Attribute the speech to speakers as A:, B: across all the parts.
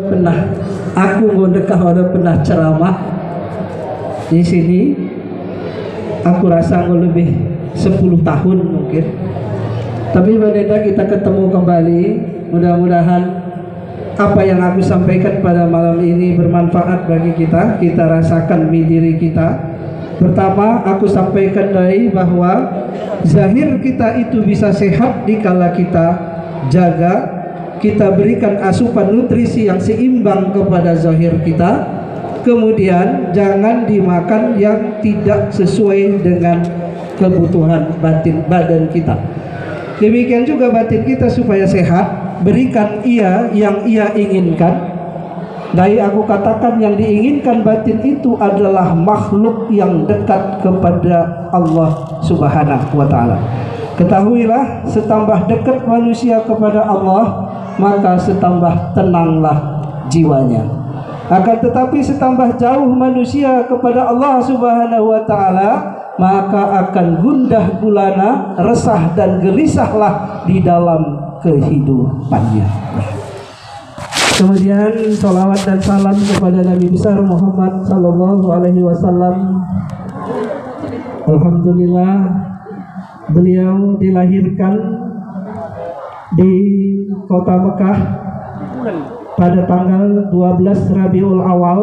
A: Pernah aku ngondekah ada pernah ceramah di sini. Aku rasa lebih 10 tahun mungkin. Tapi berbeda kita ketemu kembali. Mudah-mudahan apa yang aku sampaikan pada malam ini bermanfaat bagi kita. Kita rasakan di diri kita. Pertama, aku sampaikan dari bahwa zahir kita itu bisa sehat dikala kita jaga, kita berikan asupan nutrisi yang seimbang kepada zahir kita. Kemudian jangan dimakan yang tidak sesuai dengan kebutuhan badan kita. Demikian juga batin kita supaya sehat, berikan yang ia inginkan. Dari aku katakan yang diinginkan batin itu adalah makhluk yang dekat kepada Allah Subhanahu wa ta'ala. Ketahuilah, setambah dekat manusia kepada Allah, maka setambah tenanglah jiwanya. Akan tetapi setambah jauh manusia kepada Allah Subhanahu wa ta'ala, maka akan gundah gulana, resah dan gelisahlah di dalam kehidupannya. Kemudian salawat dan salam kepada Nabi besar Muhammad sallallahu alaihi wasallam. Alhamdulillah, beliau dilahirkan di kota Mekah pada tanggal 12 Rabiul Awal,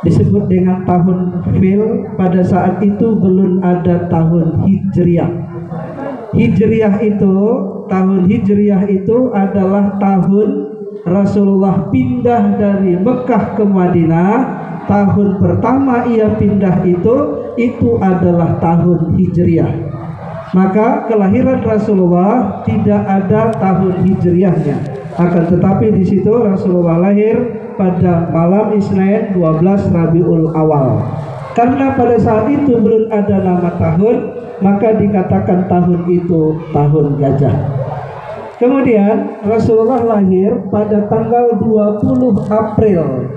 A: disebut dengan tahun Fil. Pada saat itu belum ada tahun Hijriah. Tahun Hijriah itu adalah tahun Rasulullah pindah dari Mekah ke Madinah. Tahun pertama ia pindah itu adalah tahun Hijriah. Maka kelahiran Rasulullah tidak ada tahun Hijriahnya. Akan tetapi di situ Rasulullah lahir pada malam Isnin 12 Rabiul Awal. Karena pada saat itu belum ada nama tahun, maka dikatakan tahun itu tahun gajah. Kemudian Rasulullah lahir pada tanggal 20 April.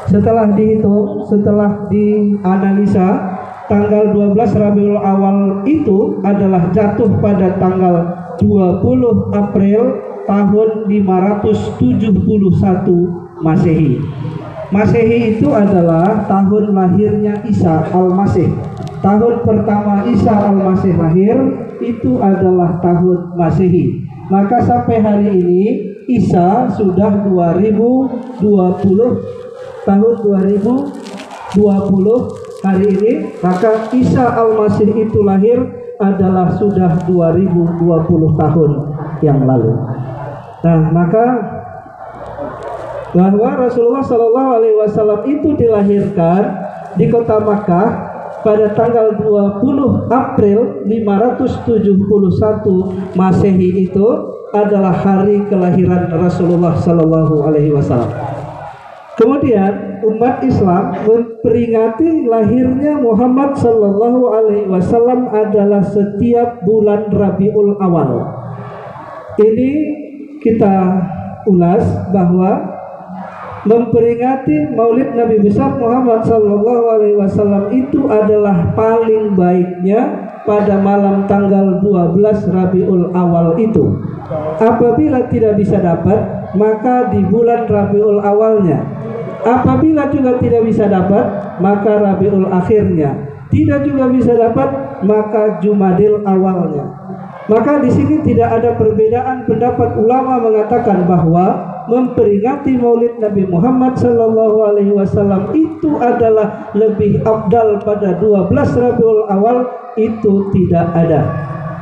A: Setelah dihitung, setelah dianalisa, tanggal 12 Rabiul Awal itu adalah jatuh pada tanggal 20 April tahun 571 Masehi. Masehi itu adalah tahun lahirnya Isa Al-Masih. Tahun pertama Isa Al-Masih lahir itu adalah tahun Masehi. Maka sampai hari ini Isa sudah 2020, tahun 2020 hari ini, maka Isa Al-Masih itu lahir adalah sudah 2020 tahun yang lalu. Nah, maka bahwa Rasulullah Shallallahu Alaihi Wasallam itu dilahirkan di kota Makkah pada tanggal 20 April 571 Masehi, itu adalah hari kelahiran Rasulullah Shallallahu Alaihi Wasallam. Kemudian umat Islam memperingati lahirnya Muhammad Shallallahu Alaihi Wasallam adalah setiap bulan Rabiul Awal. Ini kita ulas bahwa memperingati Maulid Nabi besar Muhammad Sallallahu Alaihi Wasallam itu adalah paling baiknya pada malam tanggal 12 Rabiul Awal itu. Apabila tidak bisa dapat, maka di bulan Rabiul Awalnya. Apabila juga tidak bisa dapat, maka Rabiul Akhirnya. Tidak juga bisa dapat, maka Jumadil Awalnya. Maka di sini tidak ada perbedaan pendapat. Ulama mengatakan bahwa memperingati Maulid Nabi Muhammad Sallallahu Alaihi Wasallam itu adalah lebih afdal pada 12 Rabiul Awal itu tidak ada.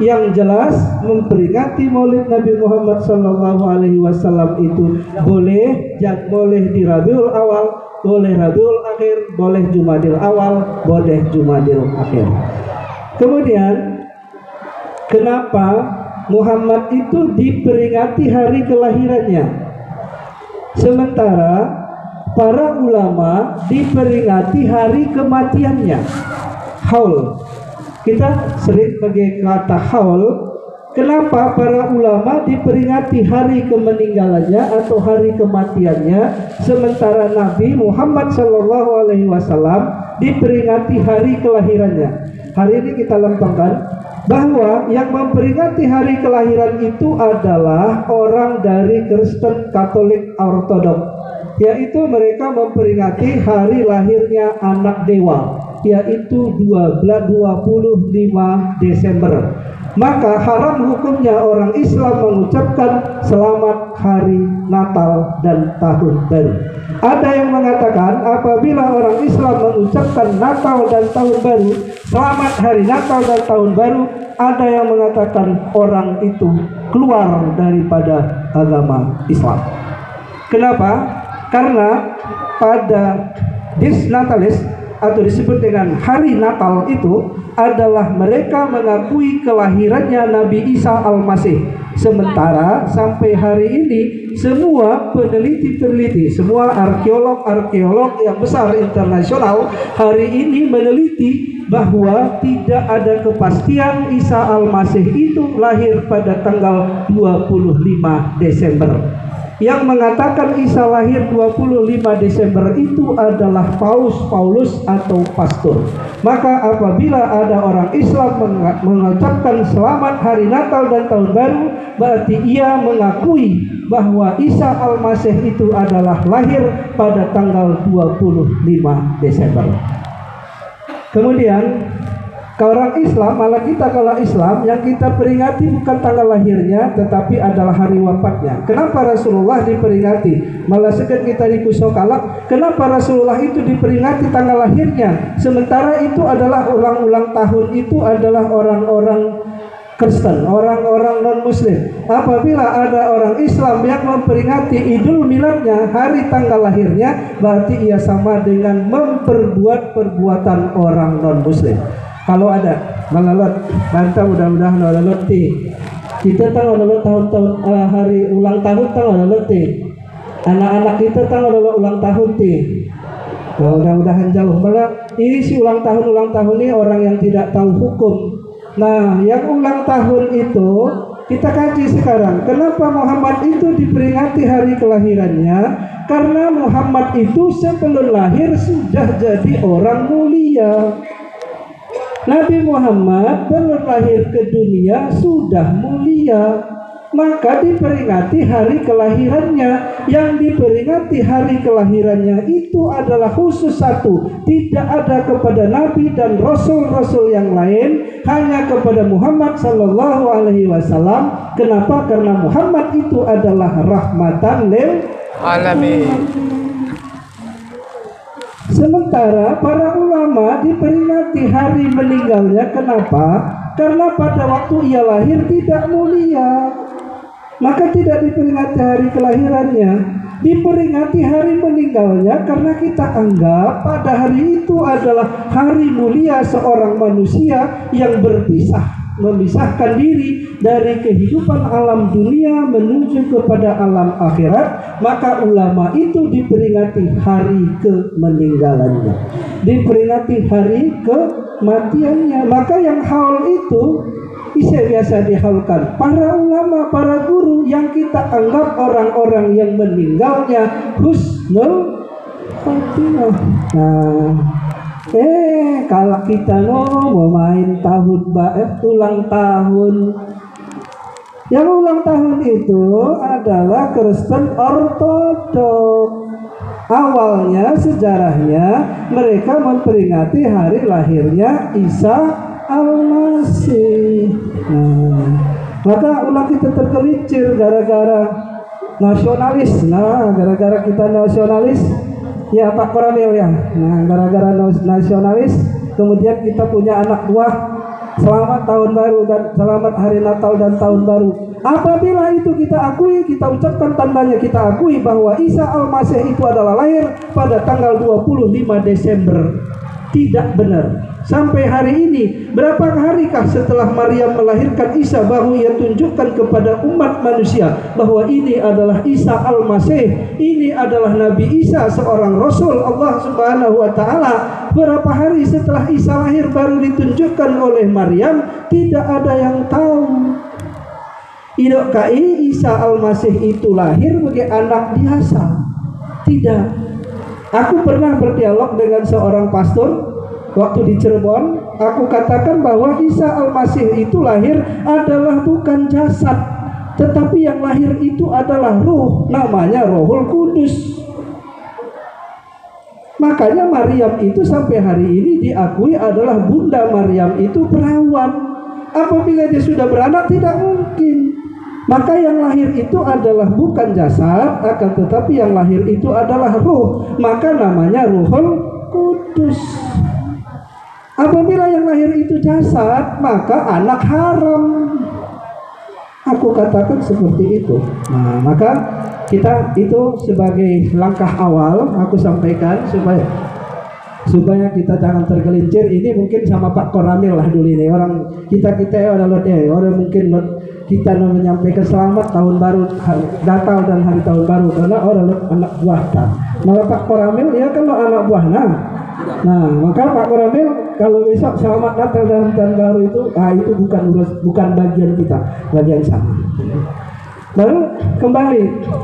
A: Yang jelas memperingati Maulid Nabi Muhammad Sallallahu Alaihi Wasallam itu boleh di Rabiul Awal, boleh Rabiul Akhir, boleh Jumadil Awal, boleh Jumadil Akhir. Kemudian kenapa Muhammad itu diperingati hari kelahirannya? Sementara para ulama diperingati hari kematiannya. Haul. Kita sering pakai kata haul. Kenapa para ulama diperingati hari kemeninggalannya atau hari kematiannya, sementara Nabi Muhammad SAW diperingati hari kelahirannya? Hari ini kita lempengkan bahwa yang memperingati hari kelahiran itu adalah orang dari Kristen Katolik Ortodok, yaitu mereka memperingati hari lahirnya anak dewa, yaitu 25 Desember. Maka haram hukumnya orang Islam mengucapkan selamat hari Natal dan Tahun Baru. Ada yang mengatakan apabila orang Islam mengucapkan Natal dan Tahun Baru, selamat hari Natal dan Tahun Baru, ada yang mengatakan orang itu keluar daripada agama Islam. Kenapa? Karena pada Dies Natalis atau disebut dengan hari Natal itu adalah mereka mengakui kelahirannya Nabi Isa Al-Masih. Sementara sampai hari ini semua peneliti-peneliti, semua arkeolog yang besar internasional hari ini meneliti bahwa tidak ada kepastian Isa Al-Masih itu lahir pada tanggal 25 Desember. Yang mengatakan Isa lahir 25 Desember itu adalah Paulus atau pastor. Maka apabila ada orang Islam mengucapkan selamat hari Natal dan Tahun Baru, berarti ia mengakui bahwa Isa Al-Masih itu adalah lahir pada tanggal 25 Desember. Kemudian orang Islam, malah kita kalau Islam yang kita peringati bukan tanggal lahirnya tetapi adalah hari wafatnya. Kenapa Rasulullah diperingati? Malah sekat kita di Kusokalak, kenapa Rasulullah itu diperingati tanggal lahirnya? Sementara itu adalah ulang tahun itu adalah orang-orang Kristen, orang-orang non-Muslim. Apabila ada orang Islam yang memperingati Idul Miladnya, hari tanggal lahirnya, berarti ia sama dengan memperbuat perbuatan orang non-Muslim. Kalau ada malalot, mantap mudah-mudahan malalot kita tahu malalot tahun-tahun hari ulang tahun tahu malalot anak-anak kita tahu malalot ulang tahun mudah-mudahan jauh malah ini si ulang tahun ini orang yang tidak tahu hukum. Nah, yang ulang tahun itu kita kaji sekarang. Kenapa Muhammad itu diperingati hari kelahirannya? Karena Muhammad itu sebelum lahir sudah jadi orang mulia. Nabi Muhammad belum lahir ke dunia sudah mulia, maka diperingati hari kelahirannya. Yang diperingati hari kelahirannya itu adalah khusus satu, tidak ada kepada Nabi dan Rasul-Rasul yang lain, hanya kepada Muhammad Sallallahu Alaihi Wasallam. Kenapa? Karena Muhammad itu adalah rahmatan lil alamin. Sementara para ulama diperingati hari meninggalnya. Kenapa? Karena pada waktu ia lahir tidak mulia, maka tidak diperingati hari kelahirannya. Diperingati hari meninggalnya karena kita anggap pada hari itu adalah hari mulia seorang manusia yang memisahkan diri dari kehidupan alam dunia menuju kepada alam akhirat. Maka ulama itu diperingati hari kemeninggalannya, diperingati hari kematiannya. Maka yang haul itu biasa dihaulkan para ulama, para guru yang kita anggap orang-orang yang meninggalnya husnul khotimah. Nah, kalau kita mau main ulang tahun, yang ulang tahun itu adalah Kristen Ortodok. Awalnya sejarahnya mereka memperingati hari lahirnya Isa Al-Masih. Nah, maka ulang kita tergelincir gara-gara nasionalis. Nah, gara-gara kita nasionalis, ya Pak Koramil ya. Nah, gara-gara nasionalis, kemudian kita punya anak buah. Selamat tahun baru dan selamat hari Natal dan tahun baru. Apabila itu kita akui, kita ucapkan tandanya, kita akui bahwa Isa Al-Masih itu adalah lahir pada tanggal 25 Desember. Tidak benar. Sampai hari ini, berapa harikah setelah Maryam melahirkan Isa baru ia tunjukkan kepada umat manusia bahwa ini adalah Isa Al-Masih, ini adalah Nabi Isa, seorang Rasul Allah Subhanahu wa Ta'ala. Berapa hari setelah Isa lahir baru ditunjukkan oleh Maryam. Tidak ada yang tahu. Idokai Isa Al-Masih itu lahir sebagai anak biasa? Tidak. Aku pernah berdialog dengan seorang pastor waktu di Cirebon. aku katakan bahwa Isa Al-Masih itu lahir adalah bukan jasad, tetapi yang lahir itu adalah ruh, namanya Rohul Kudus. Makanya Maryam itu sampai hari ini diakui adalah Bunda Maryam itu perawan. Apabila dia sudah beranak tidak mungkin. Maka yang lahir itu adalah bukan jasad, akan tetapi yang lahir itu adalah ruh. Maka namanya Ruhul Kudus. Apabila yang lahir itu jasad, maka anak haram. Aku katakan seperti itu. Nah, maka kita itu sebagai langkah awal aku sampaikan supaya kita jangan tergelincir. Ini mungkin sama Pak Koramil lah dulu ini orang kita orang mungkin kita menyampaikan selamat tahun baru Natal dan hari tahun baru karena orang anak buah tak. Malah Pak Koramil ya kalau anak buah nah maka Pak Koramil kalau besok selamat Natal dan tahun baru itu itu bukan bagian kita, bagian sama. Lalu kembali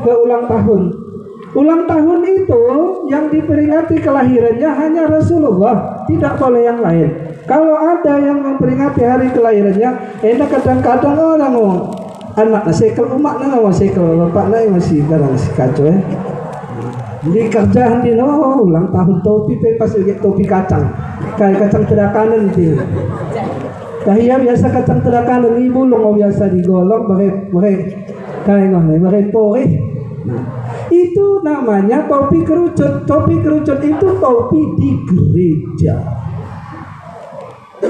A: ke ulang tahun. Ulang tahun itu yang diperingati kelahirannya hanya Rasulullah, tidak boleh yang lain. Kalau ada yang memperingati hari kelahirannya, kadang-kadang orang anak sekel umatnya nggak sekel, bapaknya masih kadang masih kacau ya. Jadi kerjaan di ulang tahun topi pas topi kacang, kayak kacang terakanan itu. Kahia biasa kacang terakanan ibu lo biasa digolong pakai kayak pore. Itu namanya topi kerucut. Topi kerucut itu topi di gereja.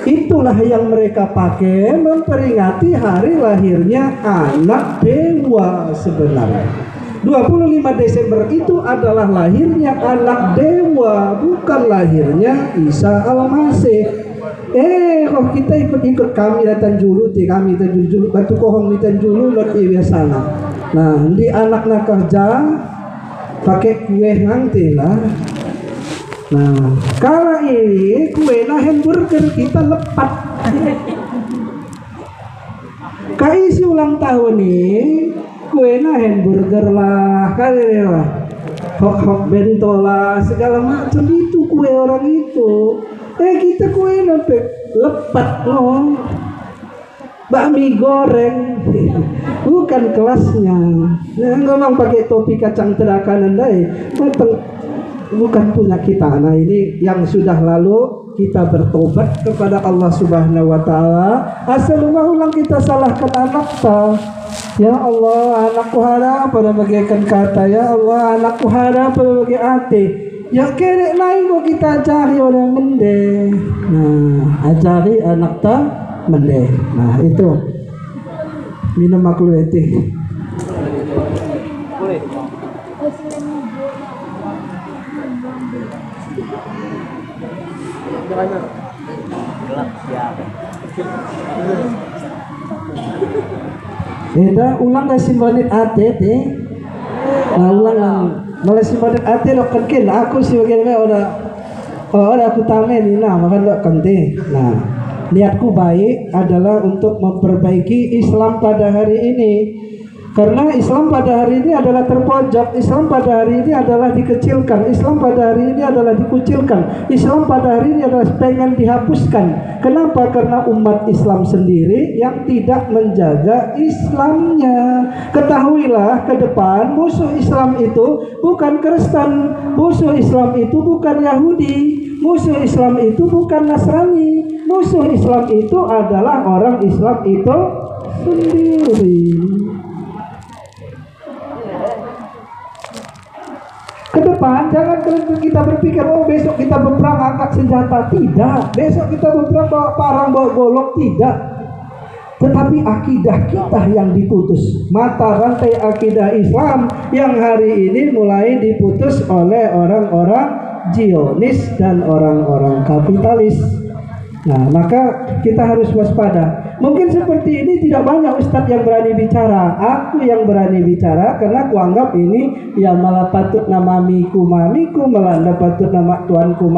A: Itulah yang mereka pakai memperingati hari lahirnya anak dewa sebenarnya. 25 Desember itu adalah lahirnya anak dewa, bukan lahirnya Isa Al-Masih. Kalau kita ikut kami datang julu, kami datang julu, batu kohong datang julu, lot biasa. Nah, di anak-anak kerja pakai kue nanti lah. Nah, kalau ini kue hamburger kita lepat. Kaisi ulang tahun ini kue hamburger lah, kali lah, hok bento lah, segala macam itu kue orang itu. Kita kue sampai lepat loh. Bakmi goreng bukan kelasnya. Nah, ngomong pakai topi kacang terakanan deh, bukan punya kita. Nah, ini yang sudah lalu kita bertobat kepada Allah Subhanahu wa taala. Asalnya ulang kita salahkan anak ya Allah, anakku harap pada bagaikan kata, ya Allah, anakku harap pada bagai hati. Ya kere lain kok kita cari orang mende. Nah, ajari anak ta mende. Nah, itu minum maklueti. Boleh. Kita ulang nasi simbolik ate teh. Ulang malah simbolik ate lo kenkin. Aku sih bagaimana orang aku tamen ini makan lo kente. Nah, niatku baik adalah untuk memperbaiki Islam pada hari ini. Karena Islam pada hari ini adalah terpojok, Islam pada hari ini adalah dikecilkan, Islam pada hari ini adalah dikucilkan, Islam pada hari ini adalah pengen dihapuskan. Kenapa? Karena umat Islam sendiri yang tidak menjaga Islamnya. Ketahuilah ke depan musuh Islam itu bukan Kristen, musuh Islam itu bukan Yahudi, musuh Islam itu bukan Nasrani, musuh Islam itu adalah orang Islam itu sendiri. Ke depan jangan kita berpikir besok kita berperang angkat senjata, tidak. Besok kita berperang bawa parang, bawa golok, tidak. Tetapi akidah kita yang diputus. Mata rantai akidah Islam yang hari ini mulai diputus oleh orang-orang Zionis dan orang-orang kapitalis. Nah, maka kita harus waspada. Mungkin seperti ini tidak banyak ustadz yang berani bicara. Aku yang berani bicara karena aku anggap ini ya malah patut nama mamiku, malah patut nama tuanku,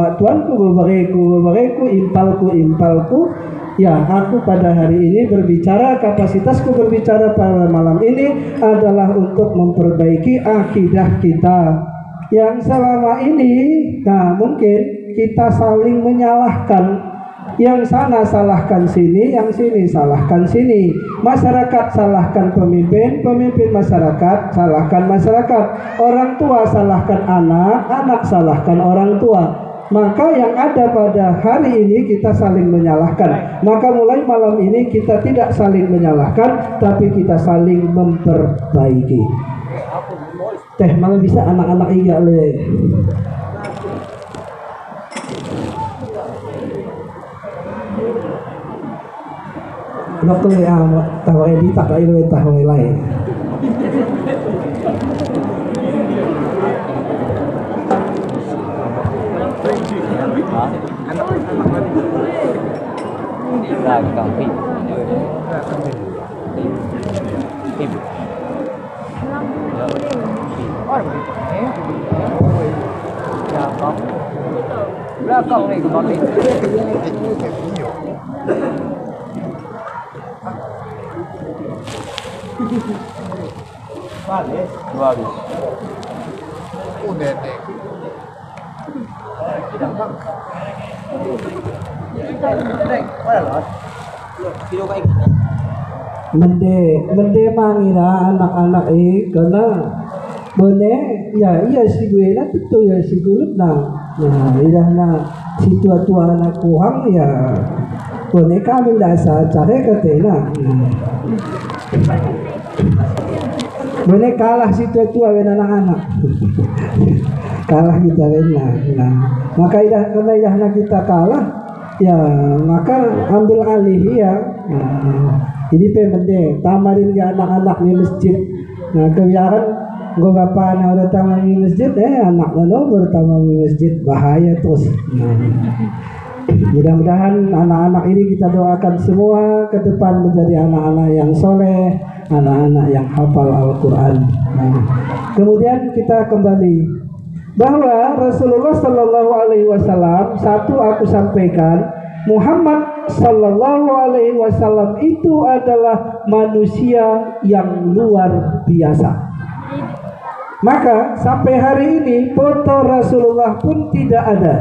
A: bebereku, impalku. Ya, aku pada hari ini berbicara, kapasitasku berbicara pada malam ini adalah untuk memperbaiki akidah kita yang selama ini, nah mungkin kita saling menyalahkan. Yang sana salahkan sini, yang sini salahkan sini. Masyarakat salahkan pemimpin, pemimpin masyarakat salahkan masyarakat. Orang tua salahkan anak, anak salahkan orang tua. Maka yang ada pada hari ini kita saling menyalahkan. Maka mulai malam ini kita tidak saling menyalahkan, tapi kita saling memperbaiki. Teh malah bisa anak-anak iya le. Dokter ya, tahu ini tak lain tahu lain.
B: Ra cái cọng phim phim ra cọng này của bọn mình bagus. Udah deh.
A: Mende mangira anak-anak karena boleh ya iya si gue na tentu ya si gulut na idah na si tua-tua anak kuhang ya boleh kami dasar cari katena boleh kalah si tua-tua dengan anak-anak kalah kita nah maka karena idahna kita kalah ya maka ambil alih ya jadi pemende tamarin ke anak-anak di masjid nah kebiaran gue bapak udah tamat di masjid anak lo bertamat di masjid bahaya terus mudah-mudahan anak-anak ini kita doakan semua ke depan menjadi anak-anak yang soleh, anak-anak yang hafal Al-Quran. Kemudian kita kembali bahwa Rasulullah Sallallahu Alaihi Wasallam satu aku sampaikan Muhammad Sallallahu Alaihi Wasallam itu adalah manusia yang luar biasa. Maka sampai hari ini foto Rasulullah pun tidak ada.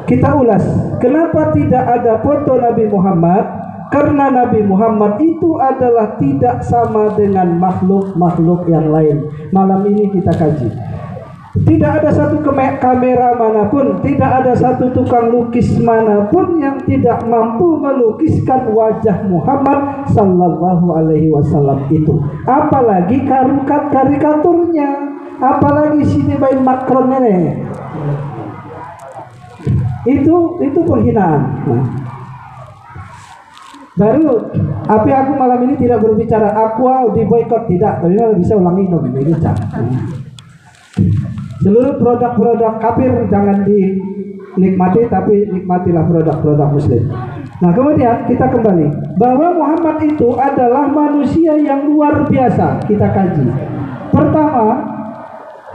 A: Kita ulas, kenapa tidak ada foto Nabi Muhammad? Karena Nabi Muhammad itu adalah tidak sama dengan makhluk-makhluk yang lain. Malam ini kita kaji. Tidak ada satu kamera manapun, tidak ada satu tukang lukis manapun yang tidak mampu melukiskan wajah Muhammad Sallallahu Alaihi Wasallam itu. Apalagi karikaturnya, apalagi sini main Macron ini. Itu penghinaan. Baru tapi aku malam ini tidak berbicara aqua di boykot tidak, tapi malah bisa ulangi dong ini seluruh produk-produk kafir jangan dinikmati, tapi nikmatilah produk-produk muslim. Nah kemudian kita kembali bahwa Muhammad itu adalah manusia yang luar biasa. Kita kaji. Pertama,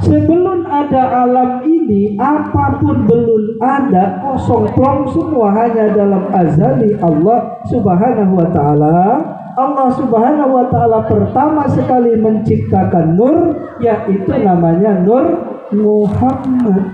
A: sebelum ada alam ini, apapun belum ada, kosong plong semua, hanya dalam azali Allah Subhanahu wa ta'ala. Allah Subhanahu wa ta'ala pertama sekali menciptakan nur, yaitu namanya Nur Muhammad.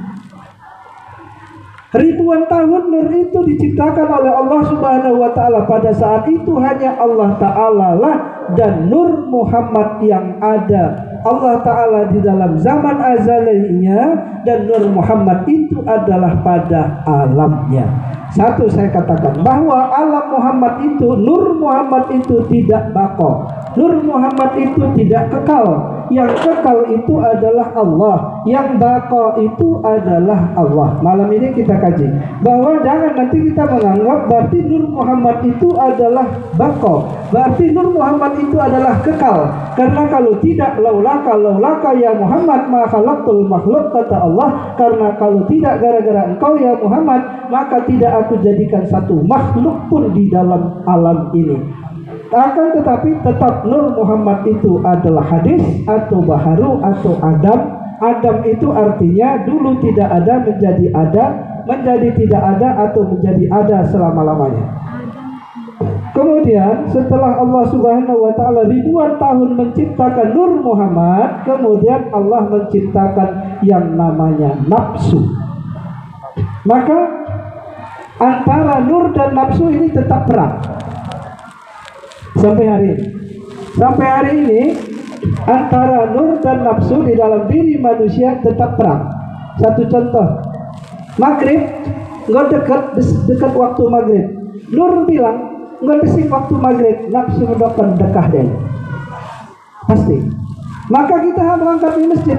A: Ribuan tahun nur itu diciptakan oleh Allah Subhanahu wa ta'ala. Pada saat itu hanya Allah ta'ala lah dan Nur Muhammad yang ada. Allah ta'ala di dalam zaman azalinya dan Nur Muhammad itu adalah pada alamnya. Satu saya katakan bahwa alam Muhammad itu, Nur Muhammad itu tidak baqo. Nur Muhammad itu tidak kekal. Yang kekal itu adalah Allah, yang baqo itu adalah Allah. Malam ini kita kaji bahwa jangan nanti kita menganggap berarti Nur Muhammad itu adalah baqo, berarti Nur Muhammad itu adalah kekal. Karena kalau tidak, laulaka ya Muhammad ma khalaqtul makhluk, kata Allah. Karena kalau tidak gara-gara engkau ya Muhammad, maka tidak aku jadikan satu makhluk pun di dalam alam ini. Akan tetapi tetap Nur Muhammad itu adalah hadis atau baharu atau Adam. Adam itu artinya dulu tidak ada menjadi ada, menjadi tidak ada atau menjadi ada selama-lamanya. Kemudian setelah Allah Subhanahu wa ta'ala ribuan tahun menciptakan Nur Muhammad, kemudian Allah menciptakan yang namanya nafsu. Maka antara nur dan nafsu ini tetap perang sampai hari ini. Sampai hari ini antara nur dan nafsu di dalam diri manusia tetap perang. Satu contoh, maghrib nggak dekat waktu maghrib, nur bilang nggak desik waktu maghrib, nafsu mendokan dekah deh pasti. Maka kita berangkat di masjid,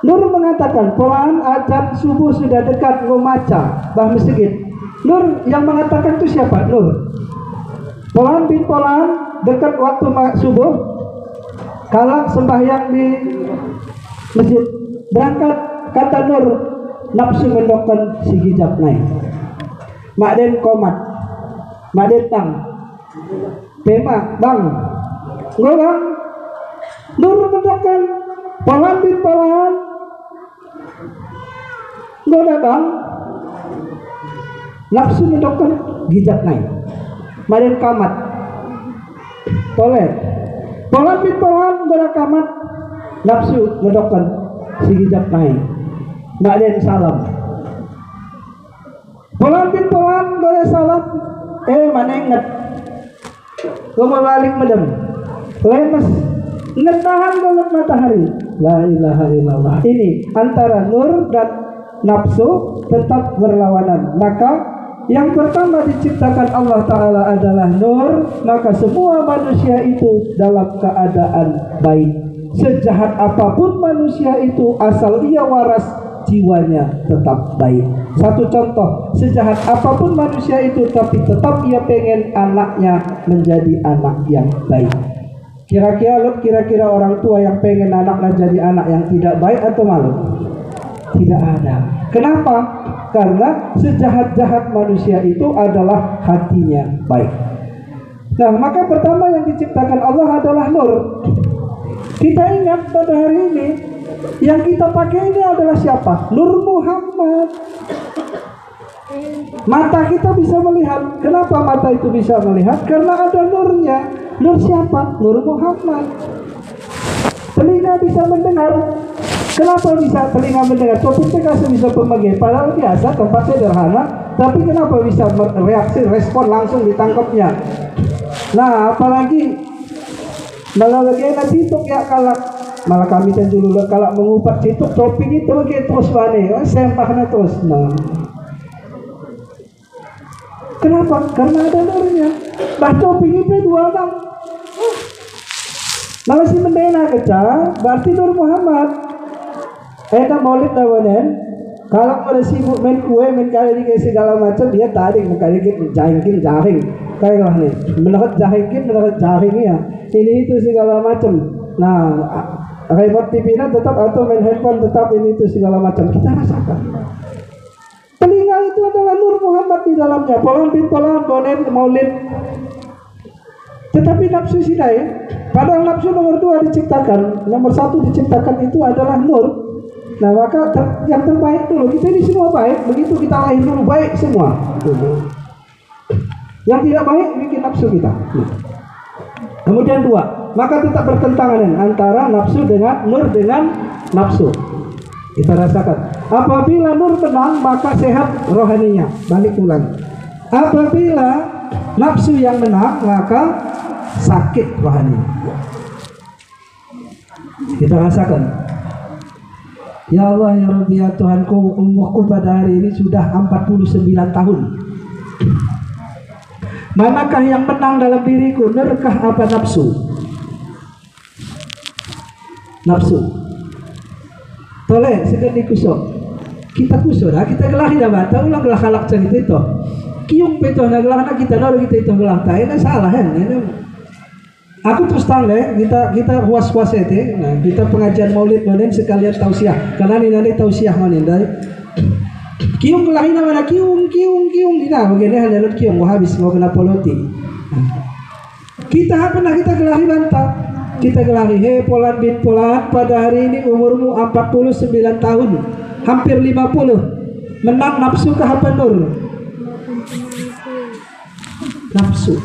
A: nur mengatakan polaan azan subuh sudah dekat, memaca bah masjid. Nur yang mengatakan itu siapa? Nur. Polaan bin polaan dekat waktu subuh, kalah sembahyang di masjid, berangkat kata nur, nafsu mendokan si hijab naik. Makden komat, makden tang, tema bang, ngorang, nur mendokan, polaan bin polaan, ngorang bang, nafsu mendokan hijab naik. Makden kamat, toleh, polaan bin polaan ngorang kamat, nafsu mendokan si hijab naik. Makden salam. Polaan bin polaan boleh salam, mana ingat? Kau balik medem, lemes, ngetahan golet matahari. La ilaha illallah. Ini antara nur dan nafsu tetap berlawanan. Maka yang pertama diciptakan Allah Ta'ala adalah nur, maka semua manusia itu dalam keadaan baik. Sejahat apapun manusia itu, asal ia waras, jiwanya tetap baik. Satu contoh, sejahat apapun manusia itu, tapi tetap ia pengen anaknya menjadi anak yang baik. Kira-kira orang tua yang pengen anaknya jadi anak yang tidak baik atau malu? Tidak ada. Kenapa? Karena sejahat-jahat manusia itu adalah hatinya baik. Nah, maka pertama yang diciptakan Allah adalah nur. Kita ingat pada hari ini yang kita pakai ini adalah siapa? Nur Muhammad. Mata kita bisa melihat. Kenapa mata itu bisa melihat? Karena ada nurnya. Nur siapa? Nur Muhammad. Telinga bisa mendengar. Kenapa bisa telinga mendengar? Topik TKS bisa pemegel. Padahal biasa, tempat sederhana. Tapi kenapa bisa reaksi, respon langsung ditangkapnya? Nah, apalagi malah lagi nanti itu ya kalak. Malah kami kan dulu kalau mengupat itu topik itu begitu terus balik, sempahnya terus. Nah, kenapa? Karena ada nurnya. Bah topik itu dua bang. Malah si mendena keca, berarti Nur Muhammad. Maulid lawanan. Kalau ada sibuk main kue, main kali kayak segala macam, dia tarik kali jahingkin jaring. Kayak lah nih, menurut jaring ya. Ini itu segala macam. Nah, remote TV-nya tetap atau main handphone tetap ini itu segala macam. Kita rasakan. Telinga itu adalah Nur Muhammad di dalamnya. Polang bin polang bonen maulid. Tetapi nafsu sidai. Padahal nafsu nomor 2 diciptakan, nomor 1 diciptakan itu adalah nur. Nah, maka yang terbaik dulu. Kita ini semua baik. Begitu kita lahir dulu baik semua. Yang tidak baik bikin nafsu kita. Kemudian 2, maka tetap bertentangan antara nafsu dengan nur dengan nafsu. Kita rasakan. Apabila nur menang, maka sehat rohaninya. Balik ulang. Apabila nafsu yang menang, maka sakit rohaninya. Kita rasakan. Ya Allah, ya Rabbi, ya Tuhanku, umurku pada hari ini sudah 49 tahun. Manakah yang menang dalam diriku? Nurkah apa nafsu? Nafsu. Toleh, segera kusok. Kita kusok, kita gelahi dah bata, ulang gelah kalak cerita itu. Kiung peto na gelah na kita naruh kita itu gelah ta. Ini salah kan? Ini aku terus terang deh, kita was-was itu. Nah, kita pengajian Maulid manen sekalian tausiah. Karena ini tausiah manen dari kiung kelahi mana kiung dina begini hanya lut kiung wah habis mau kena poloti. Kita pernah kita gelahi bantah. Kita gelahi, hei Polan bin Polan, pada hari ini umurmu 49 tahun, hampir 50. Menang nafsu ke apa nur? Nafsu.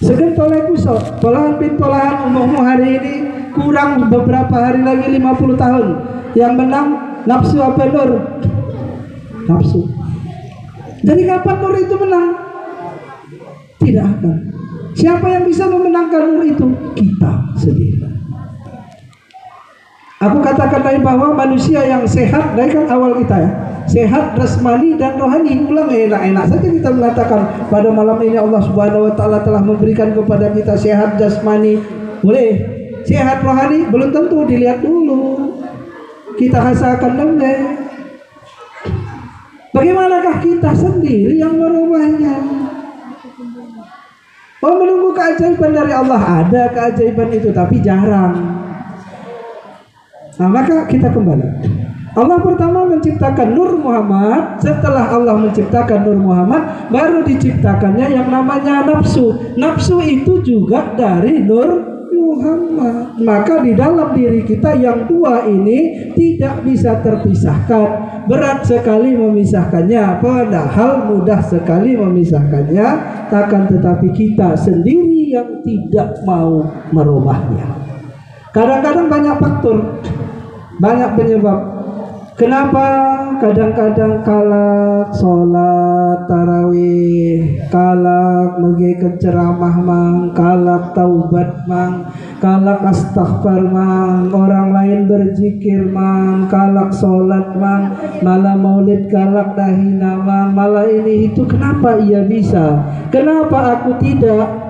A: Segentoleh kusok, Polan bin Polan, umurmu hari ini kurang beberapa hari lagi 50 tahun. Yang menang nafsu apa nur? nafsu. Jadi kapan nur itu menang? Tidak akan. Siapa yang bisa memenangkan nur itu? Kita sendiri. Aku katakan tadi bahwa manusia yang sehat, dari kan awal kita ya, sehat jasmani dan rohani. Ulang enak-enak saja kita mengatakan pada malam ini Allah Subhanahu wa taala telah memberikan kepada kita sehat jasmani. Boleh. Sehat rohani belum tentu, dilihat dulu. Kita rasakan dulu. Bagaimanakah kita sendiri yang merubahnya? Oh, menunggu keajaiban dari Allah, ada keajaiban itu tapi jarang. Nah, maka kita kembali. Allah pertama menciptakan Nur Muhammad. Setelah Allah menciptakan Nur Muhammad, baru diciptakannya yang namanya nafsu. Nafsu itu juga dari Nur Muhammad. Maka di dalam diri kita yang dua ini tidak bisa terpisahkan. Berat sekali memisahkannya, padahal mudah sekali memisahkannya. Akan tetapi kita sendiri yang tidak mau merubahnya. Kadang-kadang banyak faktor, banyak penyebab. Kenapa kadang-kadang kalak sholat tarawih, kalak mengikat ceramah mang, kalak taubat mang, kalak astaghfar mang, orang lain berzikir mang, kalak sholat mang, malah maulid kalak dahina mang, malah ini itu. Kenapa ia bisa? Kenapa aku tidak?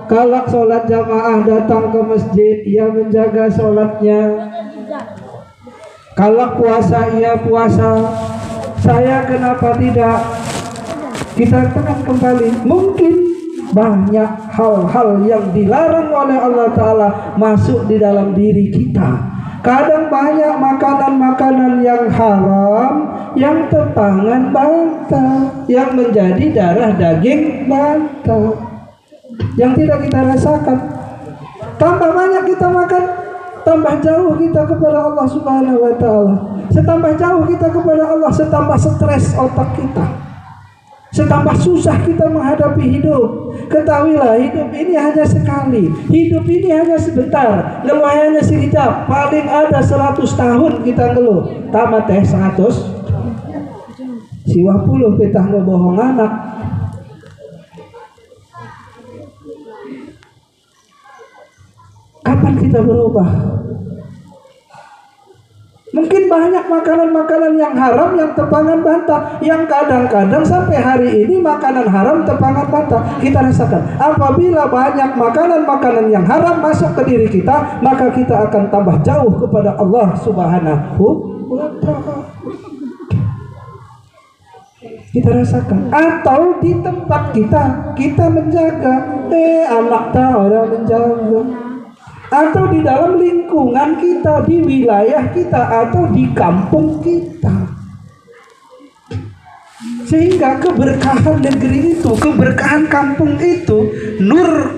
A: Kalak sholat jamaah datang ke masjid, ia menjaga sholatnya. Kalak puasa, ia puasa. Saya kenapa tidak? Kita tekan kembali. Mungkin banyak hal-hal yang dilarang oleh Allah Ta'ala masuk di dalam diri kita. Kadang banyak makanan-makanan yang haram, yang tepangan banta, yang menjadi darah daging banta, yang tidak kita rasakan. Tambah banyak kita makan, tambah jauh kita kepada Allah Subhanahu wa taala. Setambah jauh kita kepada Allah, setambah stres otak kita, setambah susah kita menghadapi hidup. Ketahuilah, hidup ini hanya sekali, hidup ini hanya sebentar. Ngeluh hanya sekejap, paling ada 100 tahun kita ngeluh. Tamat 100 siwah puluh petah ngebohong anak. Kapan kita berubah? Mungkin banyak makanan-makanan yang haram, yang tepangan bantah, yang kadang-kadang sampai hari ini makanan haram tepangan bantah kita rasakan. Apabila banyak makanan-makanan yang haram masuk ke diri kita, maka kita akan tambah jauh kepada Allah Subhanahu wa ta'ala. Kita rasakan. Atau di tempat kita menjaga, anak tak orang menjaga. Atau di dalam lingkungan kita, di wilayah kita, atau di kampung kita. Sehingga keberkahan negeri itu, keberkahan kampung itu, nur